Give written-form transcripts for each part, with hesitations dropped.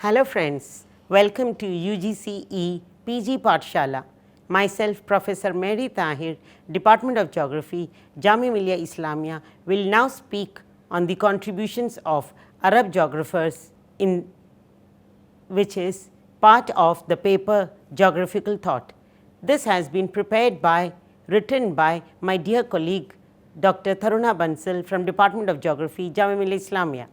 Hello friends, welcome to UGCE PG Pathshala. Myself Professor Mary Tahir, Department of Geography, Jamia Millia Islamia will now speak on the contributions of Arab geographers in which is part of the paper Geographical Thought. This has been written by my dear colleague Dr. Taruna Bansal from Department of Geography, Jamia Millia Islamia.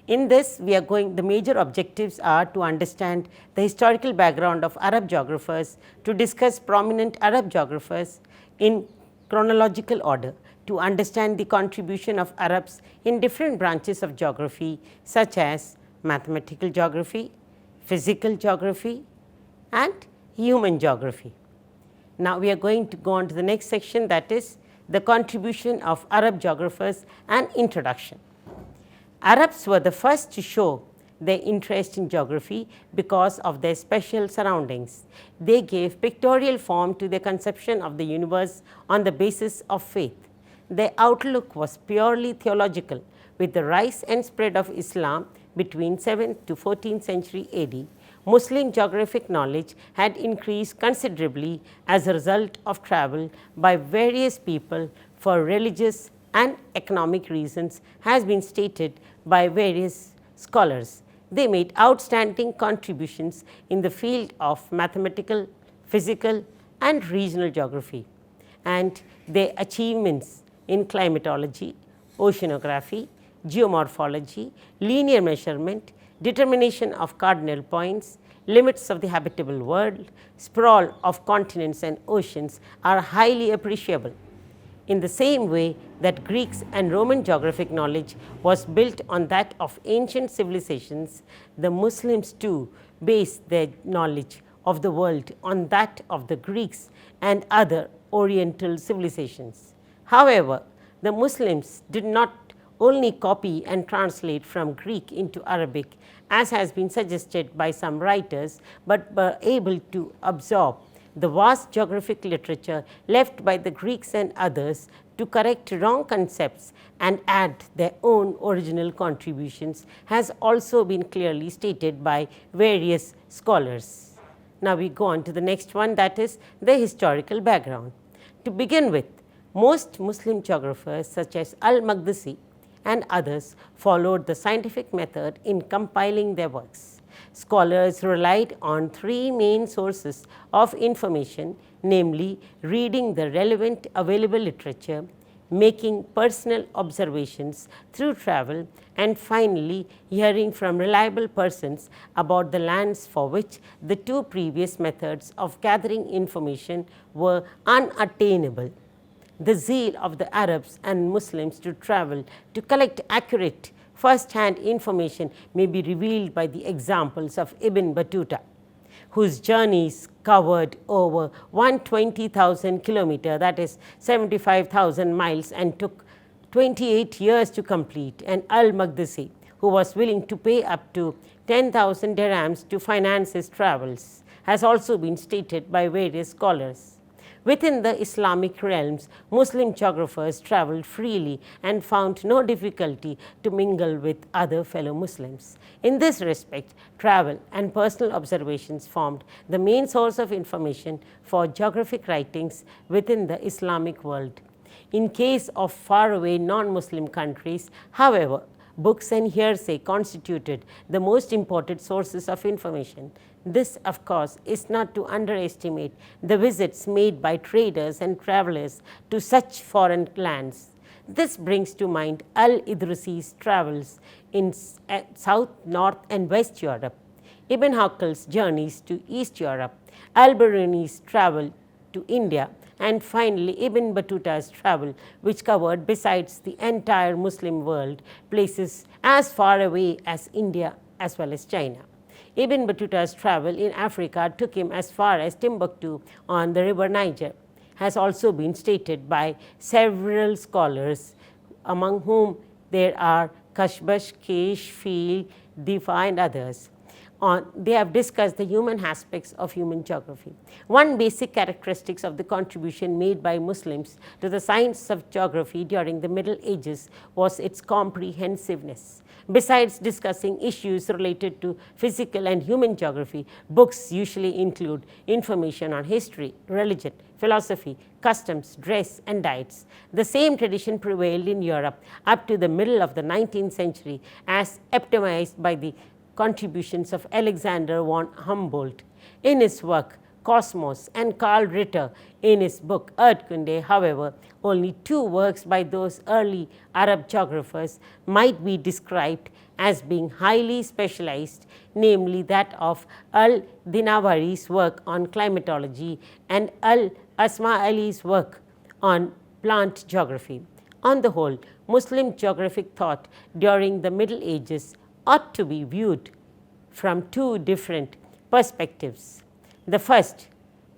In this, the major objectives are to understand the historical background of Arab geographers, to discuss prominent Arab geographers in chronological order, to understand the contribution of Arabs in different branches of geography such as mathematical geography, physical geography and human geography. Now, we are going to go on to the next section, that is the contribution of Arab geographers and introduction. Arabs were the first to show their interest in geography because of their special surroundings. They gave pictorial form to their conception of the universe on the basis of faith. Their outlook was purely theological. With the rise and spread of Islam between 7th to 14th century AD, Muslim geographic knowledge had increased considerably as a result of travel by various people for religious and economic reasons has been stated by various scholars. They made outstanding contributions in the field of mathematical, physical and regional geography, and their achievements in climatology, oceanography, geomorphology, linear measurement, determination of cardinal points, limits of the habitable world, sprawl of continents and oceans are highly appreciable. In the same way that Greeks and Roman geographic knowledge was built on that of ancient civilizations, the Muslims too based their knowledge of the world on that of the Greeks and other Oriental civilizations. However, the Muslims did not only copy and translate from Greek into Arabic, as has been suggested by some writers, but were able to absorb the vast geographic literature left by the Greeks and others to correct wrong concepts and add their own original contributions has also been clearly stated by various scholars. Now, we go on to the next one, that is the historical background. To begin with, most Muslim geographers such as Al-Maqdisi and others followed the scientific method in compiling their works. Scholars relied on three main sources of information, namely reading the relevant available literature, making personal observations through travel, and finally hearing from reliable persons about the lands for which the two previous methods of gathering information were unattainable. The zeal of the Arabs and Muslims to travel to collect accurate first-hand information may be revealed by the examples of Ibn Battuta, whose journeys covered over 120,000 kilometers, that is 75,000 miles, and took 28 years to complete, and Al-Maqdisi, who was willing to pay up to 10,000 dirhams to finance his travels, has also been stated by various scholars. Within the Islamic realms, Muslim geographers traveled freely and found no difficulty to mingle with other fellow Muslims. In this respect, travel and personal observations formed the main source of information for geographic writings within the Islamic world. In case of faraway non-Muslim countries, however, books and hearsay constituted the most important sources of information. This, of course, is not to underestimate the visits made by traders and travelers to such foreign lands. This brings to mind Al-Idrisi's travels in South, North and West Europe, Ibn Hawqal's journeys to East Europe, Al-Biruni's travel to India, and finally Ibn Battuta's travel, which covered, besides the entire Muslim world, places as far away as India as well as China. Ibn Battuta's travel in Africa took him as far as Timbuktu on the river Niger, has also been stated by several scholars, among whom there are Kashbash, Kesh, Field, Difa and others. they have discussed the human aspects of human geography. One basic characteristics of the contribution made by Muslims to the science of geography during the Middle Ages was its comprehensiveness. Besides discussing issues related to physical and human geography, books usually include information on history, religion, philosophy, customs, dress, and diets. The same tradition prevailed in Europe up to the middle of the 19th century, as epitomized by the contributions of Alexander von Humboldt in his work Cosmos and Karl Ritter in his book Erdkunde. However, only two works by those early Arab geographers might be described as being highly specialized, namely that of al-Dinawari's work on climatology and al-Asma'ali's work on plant geography. On the whole, Muslim geographic thought during the Middle Ages ought to be viewed from two different perspectives. The first,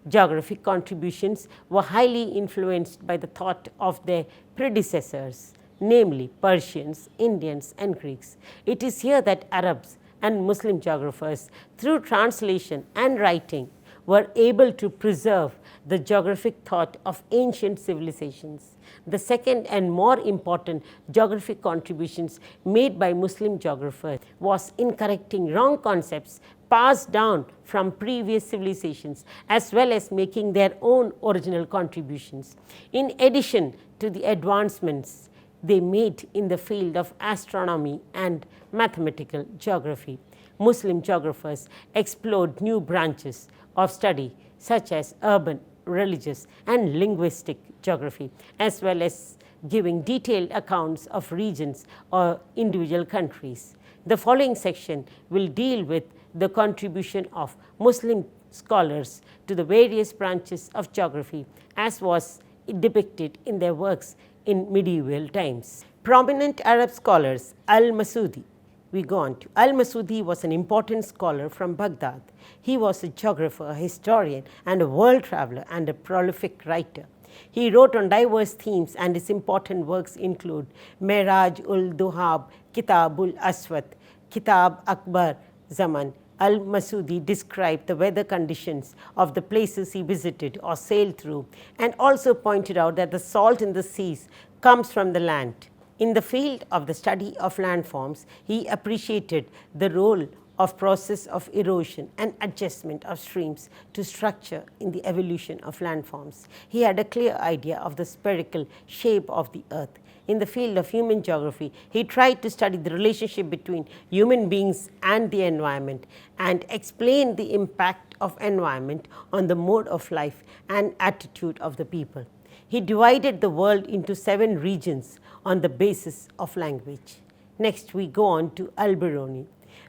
geographic contributions were highly influenced by the thought of their predecessors, namely Persians, Indians, and Greeks. It is here that Arabs and Muslim geographers, through translation and writing, were able to preserve the geographic thought of ancient civilizations. The second and more important geographic contributions made by Muslim geographers was in correcting wrong concepts passed down from previous civilizations, as well as making their own original contributions. In addition to the advancements they made in the field of astronomy and mathematical geography, Muslim geographers explored new branches of study such as urban, religious, and linguistic geography, as well as giving detailed accounts of regions or individual countries. The following section will deal with the contribution of Muslim scholars to the various branches of geography, as was depicted in their works in medieval times. Prominent Arab scholars, Al-Masudi. We go on to Al-Masudi was an important scholar from Baghdad. He was a geographer, a historian, and a world traveler, and a prolific writer. He wrote on diverse themes, and his important works include Miraj ul-Duhab, Kitabul Aswad, Kitab Akbar Zaman. Al-Masudi described the weather conditions of the places he visited or sailed through, and also pointed out that the salt in the seas comes from the land. In the field of the study of landforms, he appreciated the role of process of erosion and adjustment of streams to structure in the evolution of landforms. He had a clear idea of the spherical shape of the earth. In the field of human geography, he tried to study the relationship between human beings and the environment, and explain the impact of environment on the mode of life and attitude of the people. He divided the world into 7 regions on the basis of language. Next, we go on to Al-Biruni.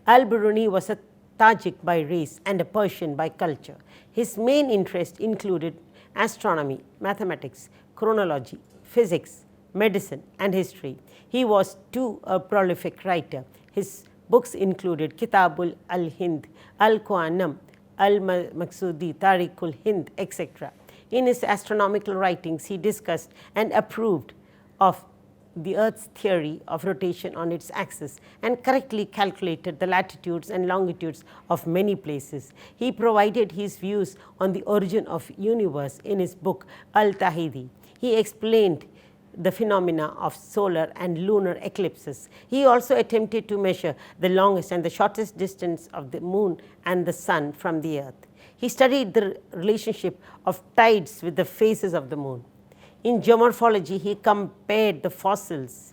Al-Biruni was a Tajik by race and a Persian by culture. His main interest included astronomy, mathematics, chronology, physics, medicine, and history. He was too a prolific writer. His books included Kitabul al-Hind, Al-Qaanam, Al-Maqsudi, Tariqul Hind, etc. In his astronomical writings, he discussed and approved of the Earth's theory of rotation on its axis, and correctly calculated the latitudes and longitudes of many places. He provided his views on the origin of universe in his book Al-Tahidi. He explained the phenomena of solar and lunar eclipses. He also attempted to measure the longest and the shortest distance of the moon and the sun from the earth. He studied the relationship of tides with the phases of the moon. In geomorphology, he compared the fossils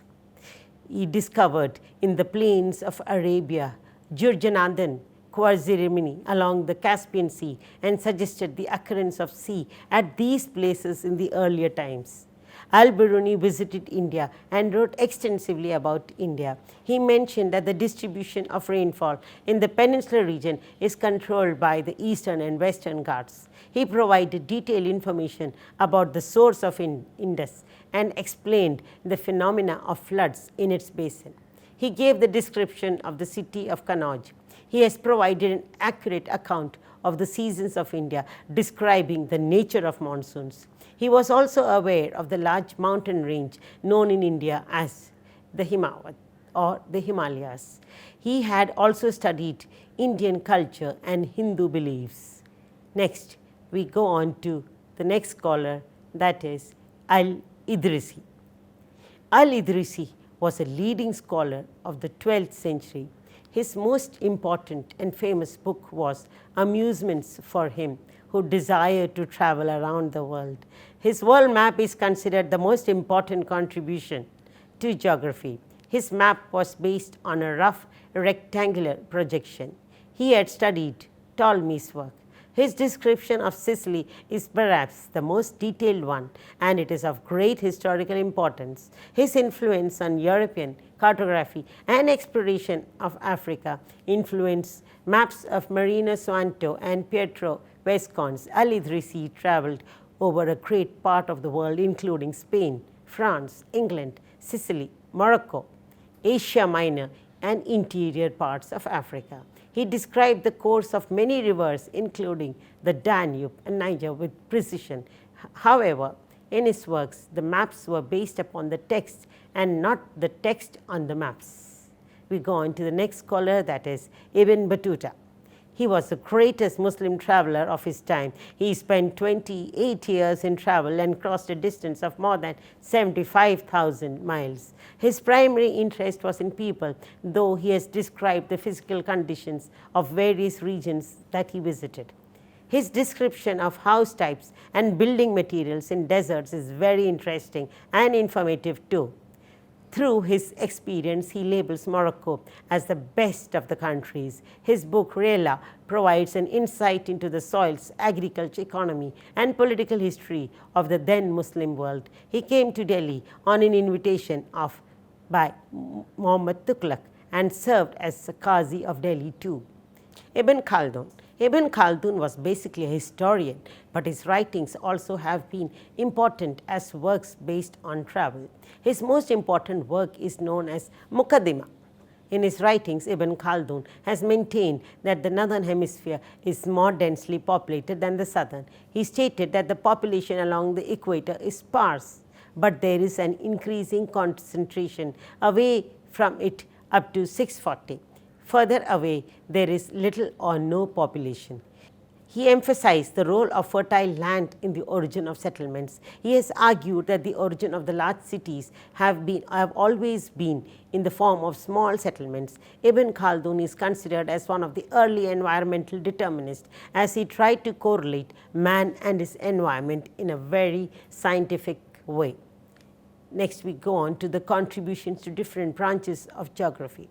he discovered in the plains of Arabia, Jurjanadhan, Khwarizmi along the Caspian Sea, and suggested the occurrence of sea at these places in the earlier times. Al-Biruni visited India and wrote extensively about India. He mentioned that the distribution of rainfall in the peninsular region is controlled by the eastern and western Ghats. He provided detailed information about the source of Indus and explained the phenomena of floods in its basin. He gave the description of the city of Kannauj. He has provided an accurate account of the seasons of India, describing the nature of monsoons. He was also aware of the large mountain range known in India as the Himalayas. or the Himalayas. He had also studied Indian culture and Hindu beliefs. Next, we go on to the next scholar, that is Al-Idrisi. Al-Idrisi was a leading scholar of the 12th century. His most important and famous book was Amusements for Him Who Desired to Travel Around the World. His world map is considered the most important contribution to geography. His map was based on a rough rectangular projection. He had studied Ptolemy's work. His description of Sicily is perhaps the most detailed one, and it is of great historical importance. His influence on European cartography and exploration of Africa influenced maps of Marino Suanto and Pietro Visconti. Al-Idrisi traveled over a great part of the world, including Spain, France, England, Sicily, Morocco, Asia Minor, and interior parts of Africa. He described the course of many rivers, including the Danube and Niger, with precision. However, in his works, the maps were based upon the text and not the text on the maps. We go on to the next scholar, that is Ibn Battuta. He was the greatest Muslim traveler of his time. He spent 28 years in travel and crossed a distance of more than 75,000 miles. His primary interest was in people, though he has described the physical conditions of various regions that he visited. His description of house types and building materials in deserts is very interesting and informative too. Through his experience, he labels Morocco as the best of the countries. His book, Rela, provides an insight into the soils, agriculture, economy, and political history of the then Muslim world. He came to Delhi on an invitation by Muhammad Tughlaq and served as the Qazi of Delhi too. Ibn Khaldun. Ibn Khaldun was basically a historian, but his writings also have been important as works based on travel. His most important work is known as Muqaddimah. In his writings, Ibn Khaldun has maintained that the northern hemisphere is more densely populated than the southern. He stated that the population along the equator is sparse, but there is an increasing concentration away from it up to 640. Further away, there is little or no population. He emphasized the role of fertile land in the origin of settlements. He has argued that the origin of the large cities have always been in the form of small settlements. Ibn Khaldun is considered as one of the early environmental determinists, as he tried to correlate man and his environment in a very scientific way. Next, we go on to the contributions to different branches of geography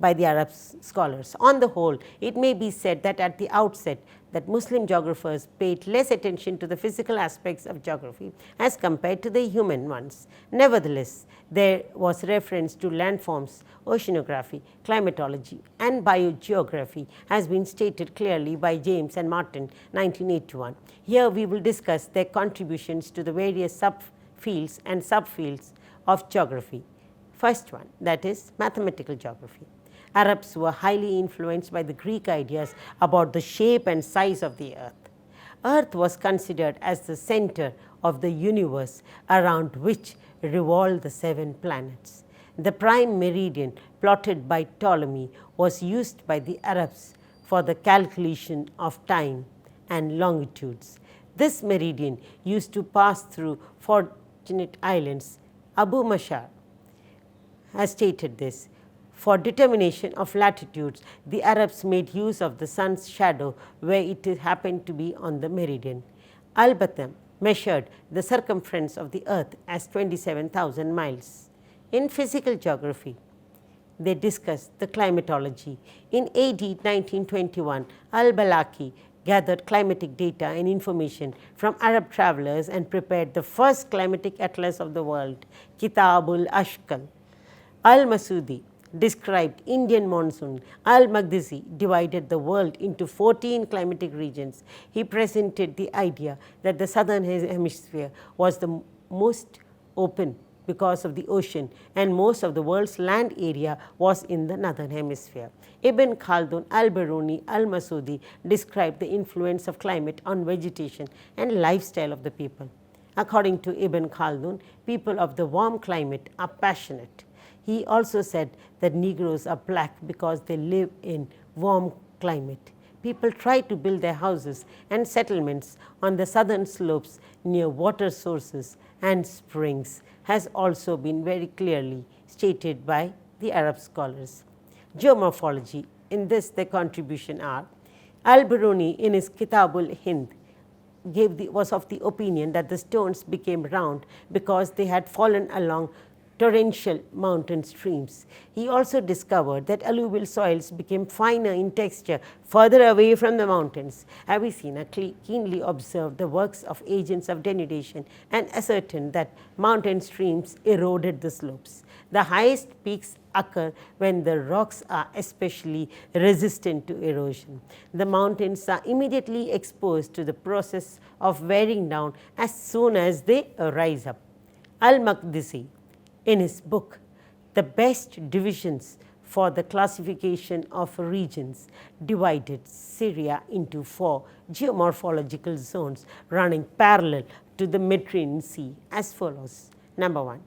by the Arab scholars. On the whole, it may be said that at the outset that Muslim geographers paid less attention to the physical aspects of geography as compared to the human ones. Nevertheless, there was reference to landforms, oceanography, climatology, and biogeography has been stated clearly by James and Martin, 1981. Here we will discuss their contributions to the various subfields and subfields of geography. First one, that is mathematical geography. Arabs were highly influenced by the Greek ideas about the shape and size of the earth. Earth was considered as the center of the universe around which revolved the 7 planets. The prime meridian plotted by Ptolemy was used by the Arabs for the calculation of time and longitudes. This meridian used to pass through Fortunate Islands. Abu Mashar has stated this. For determination of latitudes, the Arabs made use of the sun's shadow where it happened to be on the meridian. Al-Batam measured the circumference of the earth as 27,000 miles. In physical geography, they discussed the climatology. In AD 1921, Al-Balaki gathered climatic data and information from Arab travelers and prepared the first climatic atlas of the world, Kitabul Ashkal. Al-Masudi described Indian monsoon. Al-Maqdisi divided the world into 14 climatic regions. He presented the idea that the southern hemisphere was the most open because of the ocean, and most of the world's land area was in the northern hemisphere. Ibn Khaldun, Al-Biruni, Al-Masudi described the influence of climate on vegetation and lifestyle of the people. According to Ibn Khaldun, people of the warm climate are passionate. He also said that Negroes are black because they live in warm climate. People try to build their houses and settlements on the southern slopes near water sources and springs has also been very clearly stated by the Arab scholars. Geomorphology, in this their contribution are Al-Biruni in his Kitabul Hind was of the opinion that the stones became round because they had fallen along torrential mountain streams. He also discovered that alluvial soils became finer in texture further away from the mountains. Avicenna keenly observed the works of agents of denudation and ascertained that mountain streams eroded the slopes. The highest peaks occur when the rocks are especially resistant to erosion. The mountains are immediately exposed to the process of wearing down as soon as they rise up. Al-Maqdisi, in his book, The Best Divisions for the Classification of Regions, divided Syria into 4 geomorphological zones running parallel to the Mediterranean Sea as follows. Number 1.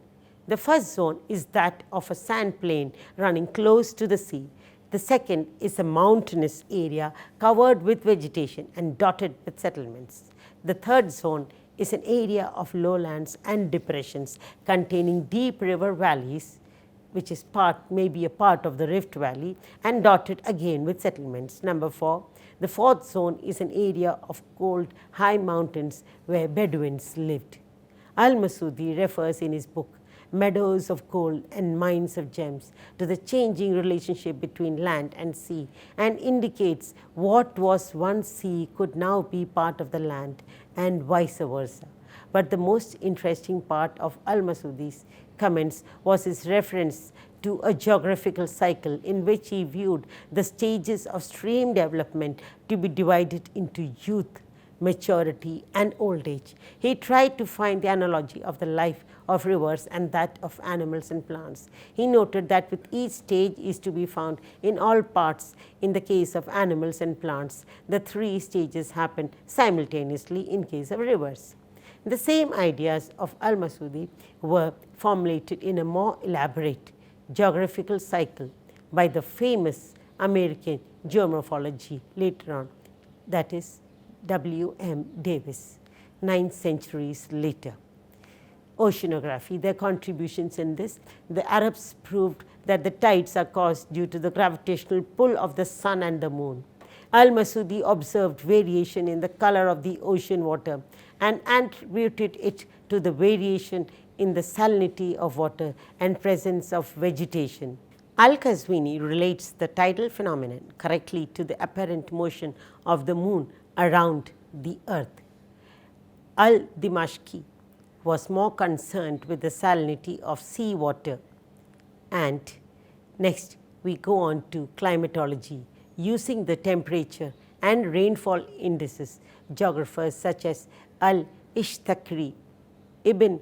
The first zone is that of a sand plain running close to the sea. The second is a mountainous area covered with vegetation and dotted with settlements. The third zone is an area of lowlands and depressions containing deep river valleys, which is maybe a part of the Rift Valley, and dotted again with settlements. Number 4, the fourth zone is an area of cold, high mountains where Bedouins lived. Al-Masudi refers in his book Meadows of Gold and Mines of Gems to the changing relationship between land and sea, and indicates what was once sea could now be part of the land and vice versa. But the most interesting part of Al-Masudi's comments was his reference to a geographical cycle in which he viewed the stages of stream development to be divided into youth, maturity and old age. He tried to find the analogy of the life of rivers and that of animals and plants. He noted that with each stage is to be found in all parts. In the case of animals and plants, the 3 stages happen simultaneously in case of rivers. The same ideas of Al-Masudi were formulated in a more elaborate geographical cycle by the famous American geomorphology later on, that is W.M. Davis, 9 centuries later. Oceanography, their contributions in this, the Arabs proved that the tides are caused due to the gravitational pull of the sun and the moon. Al-Masudi observed variation in the color of the ocean water and attributed it to the variation in the salinity of water and presence of vegetation. Al-Qazwini relates the tidal phenomenon correctly to the apparent motion of the moon around the earth. Al-Dimashqi was more concerned with the salinity of sea water. And next we go on to climatology. Using the temperature and rainfall indices, geographers such as Al-Ishtakri, Ibn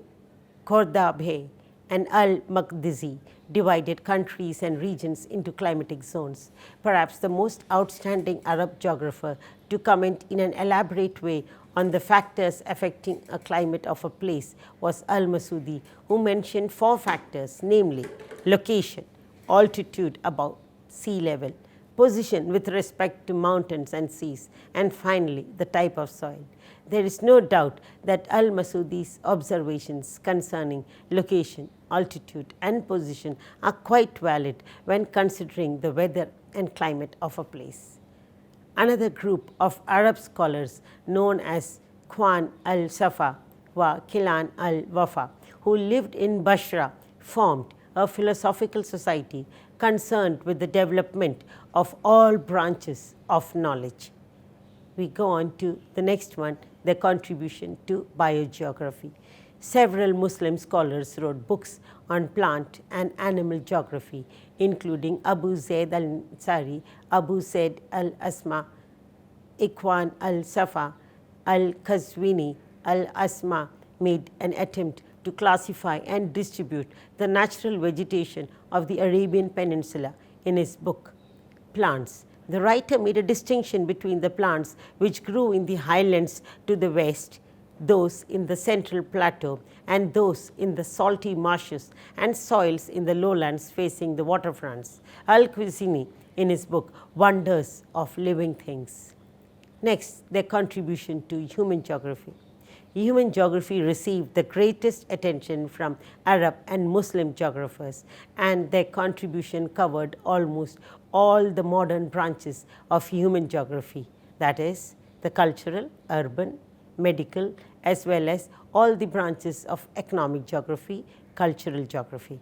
Khordadbeh and Al-Maqdisi divided countries and regions into climatic zones. Perhaps the most outstanding Arab geographer to comment in an elaborate way on the factors affecting a climate of a place was Al-Masudi, who mentioned 4 factors, namely location, altitude above sea level, position with respect to mountains and seas, and finally the type of soil. There is no doubt that Al-Masudi's observations concerning location, altitude and position are quite valid when considering the weather and climate of a place. Another group of Arab scholars known as Ikhwan al-Safa wa Kilan al-Wafa, who lived in Basra, formed a philosophical society concerned with the development of all branches of knowledge. We go on to the next one, their contribution to biogeography. Several Muslim scholars wrote books on plant and animal geography, including Abu Zayd al-Ansari, Abu Zayd al-Asma, Ikhwan al-Safa, al-Qazwini, al-Asma made an attempt to classify and distribute the natural vegetation of the Arabian Peninsula in his book, Plants. The writer made a distinction between the plants which grew in the highlands to the west those in the central plateau, and those in the salty marshes and soils in the lowlands facing the waterfronts. Al-Qazwini, in his book Wonders of Living Things. Next, their contribution to human geography. Human geography received the greatest attention from Arab and Muslim geographers, and their contribution covered almost all the modern branches of human geography, that is, the cultural, urban, medical, as well as all the branches of economic geography, cultural geography.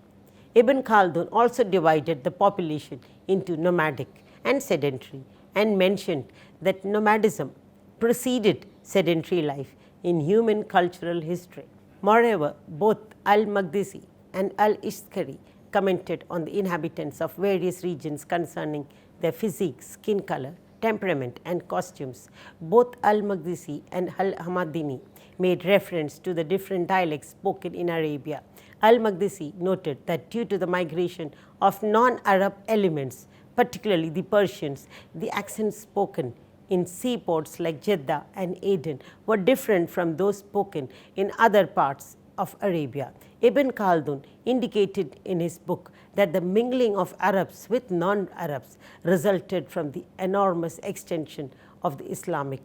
Ibn Khaldun also divided the population into nomadic and sedentary, and mentioned that nomadism preceded sedentary life in human cultural history. Moreover, both Al-Maqdisi and Al-Ishqari commented on the inhabitants of various regions concerning their physique, skin color, temperament, and costumes. Both Al-Maqdisi and Al-Hamadini made reference to the different dialects spoken in Arabia. Al-Maqdisi noted that due to the migration of non-Arab elements, particularly the Persians, the accents spoken in seaports like Jeddah and Aden were different from those spoken in other parts of Arabia. Ibn Khaldun indicated in his book that the mingling of Arabs with non-Arabs resulted from the enormous extension of the Islamic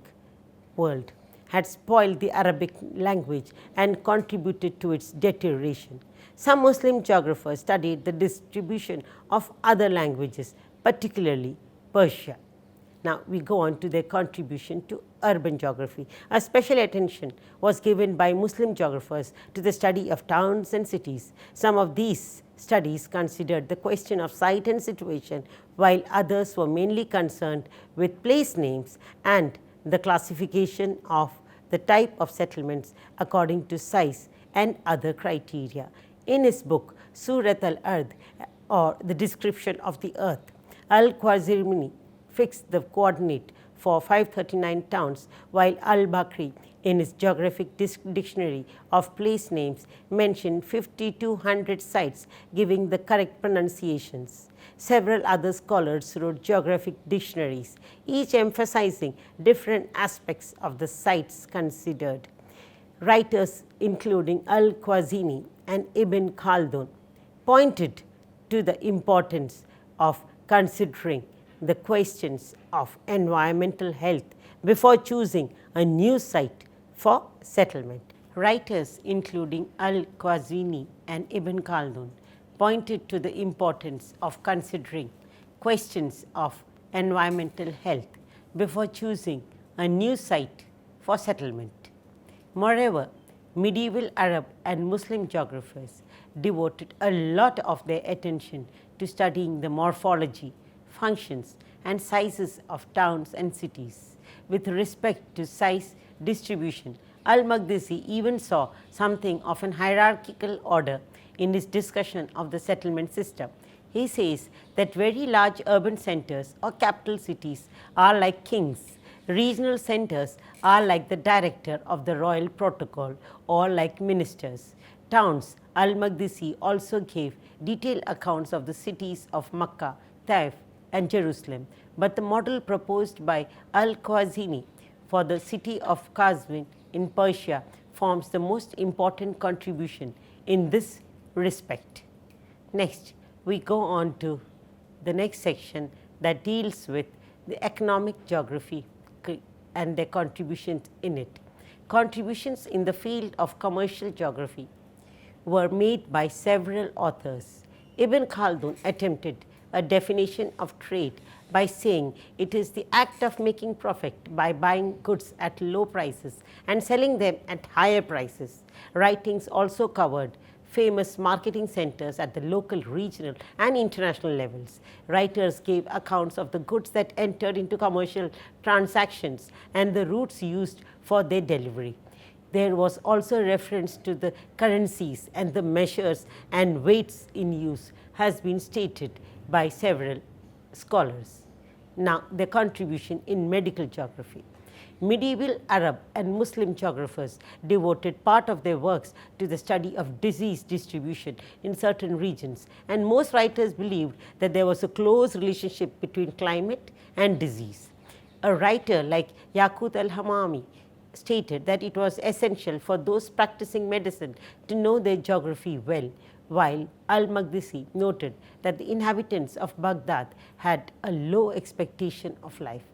world, had spoiled the Arabic language and contributed to its deterioration. Some Muslim geographers studied the distribution of other languages, particularly Persia. Now, we go on to their contribution to urban geography. A special attention was given by Muslim geographers to the study of towns and cities. Some of these studies considered the question of site and situation, while others were mainly concerned with place names and the classification of the type of settlements according to size and other criteria. In his book, Surat al-Ard, or the description of the earth, Al-Khwarizmi fixed the coordinate for 539 towns, while Al-Bakri in his geographic dictionary of place names mentioned 5,200 sites, giving the correct pronunciations. Several other scholars wrote geographic dictionaries, each emphasizing different aspects of the sites considered. Writers including Al-Qazwini and Ibn Khaldun pointed to the importance of considering the questions of environmental health before choosing a new site for settlement. Writers including Al-Qazwini and Ibn Khaldun pointed to the importance of considering questions of environmental health before choosing a new site for settlement. Moreover, medieval Arab and Muslim geographers devoted a lot of their attention to studying the morphology, functions, and sizes of towns and cities. With respect to size distribution, Al-Maqdisi even saw something of an hierarchical order in his discussion of the settlement system. He says that very large urban centers or capital cities are like kings. Regional centers are like the director of the royal protocol or like ministers. Towns, Al-Maqdisi also gave detailed accounts of the cities of Makkah, Taif, and Jerusalem, but the model proposed by Al-Qazwini for the city of Qazvin in Persia forms the most important contribution in this respect. Next, we go on to the next section that deals with the economic geography and their contributions in it. Contributions in the field of commercial geography were made by several authors. Ibn Khaldun attempted a definition of trade by saying it is the act of making profit by buying goods at low prices and selling them at higher prices. Writings also covered famous marketing centers at the local, regional, and international levels. Writers gave accounts of the goods that entered into commercial transactions and the routes used for their delivery. There was also reference to the currencies and the measures and weights in use has been stated by several scholars. Now, their contribution in medical geography. Medieval Arab and Muslim geographers devoted part of their works to the study of disease distribution in certain regions, and most writers believed that there was a close relationship between climate and disease. A writer like Yaqut al-Hamami stated that it was essential for those practicing medicine to know their geography well, while Al-Maqdisi noted that the inhabitants of Baghdad had a low expectation of life.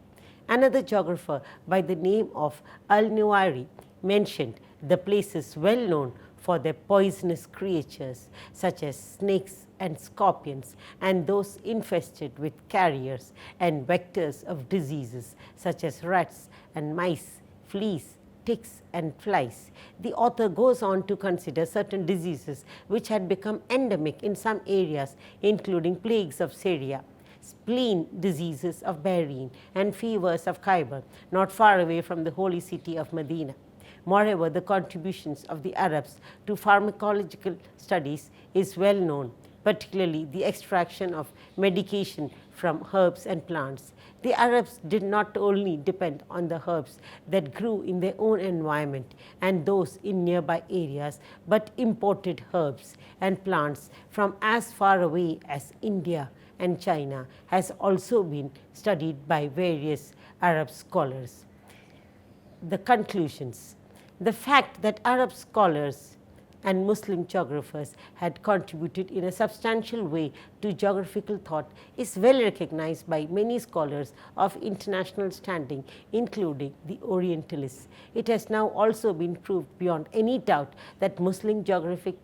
Another geographer by the name of Al-Nuwairi mentioned the places well known for their poisonous creatures such as snakes and scorpions, and those infested with carriers and vectors of diseases such as rats and mice, fleas, ticks and flies. The author goes on to consider certain diseases which had become endemic in some areas, including plagues of Syria, spleen diseases of Bahrain, and fevers of Khyber, not far away from the holy city of Medina. Moreover, the contributions of the Arabs to pharmacological studies is well known, particularly the extraction of medication from herbs and plants. The Arabs did not only depend on the herbs that grew in their own environment and those in nearby areas, but imported herbs and plants from as far away as India and China has also been studied by various Arab scholars. The conclusions. The fact that Arab scholars and Muslim geographers had contributed in a substantial way to geographical thought is well recognized by many scholars of international standing, including the Orientalists. It has now also been proved beyond any doubt that Muslim geographic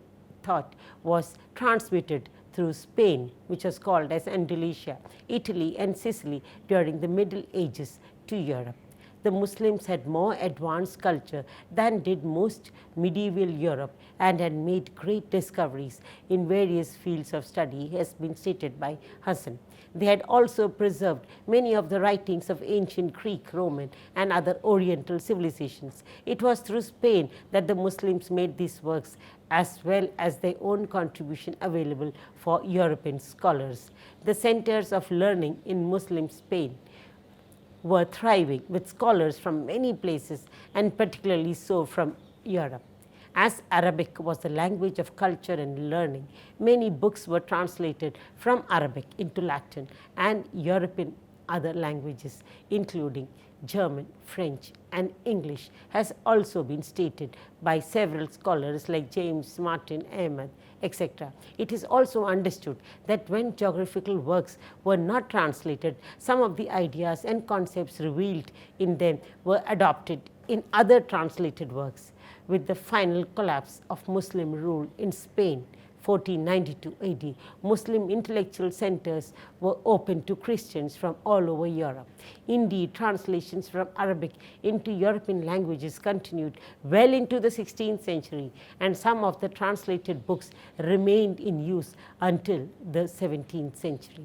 thought was transmitted through Spain, which was called as Andalusia, Italy and Sicily during the Middle Ages, to Europe. The Muslims had more advanced culture than did most medieval Europe and had made great discoveries in various fields of study, has been stated by Hassan. They had also preserved many of the writings of ancient Greek, Roman and other Oriental civilizations. It was through Spain that the Muslims made these works as well as their own contribution available for European scholars. The centers of learning in Muslim Spain were thriving with scholars from many places and particularly so from Europe. As Arabic was the language of culture and learning, many books were translated from Arabic into Latin and European other languages, including German, French and English, has also been stated by several scholars like James Martin Ahmad, etc. It is also understood that when geographical works were not translated, some of the ideas and concepts revealed in them were adopted in other translated works. With the final collapse of Muslim rule in Spain, 1492 AD, Muslim intellectual centers were open to Christians from all over Europe. Indeed, translations from Arabic into European languages continued well into the 16th century, and some of the translated books remained in use until the 17th century.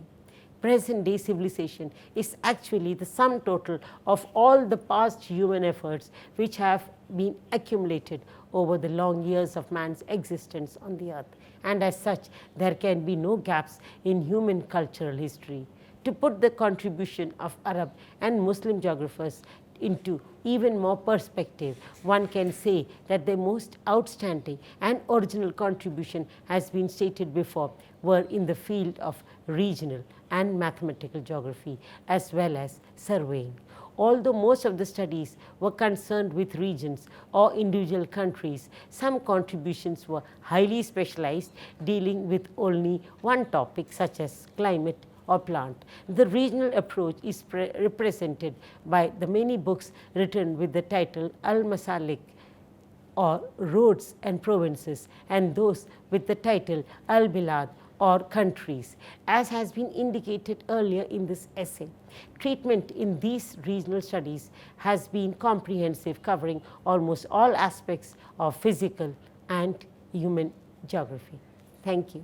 Present-day civilization is actually the sum total of all the past human efforts which have been accumulated over the long years of man's existence on the earth, and as such there can be no gaps in human cultural history. To put the contribution of Arab and Muslim geographers into even more perspective, one can say that the most outstanding and original contribution, has been stated before, were in the field of regional and mathematical geography as well as surveying. Although most of the studies were concerned with regions or individual countries, some contributions were highly specialized, dealing with only one topic such as climate or plant. The regional approach is represented by the many books written with the title Al-Masalik, or Roads and Provinces, and those with the title Al-Bilad, or countries. As has been indicated earlier in this essay, treatment in these regional studies has been comprehensive, covering almost all aspects of physical and human geography. Thank you.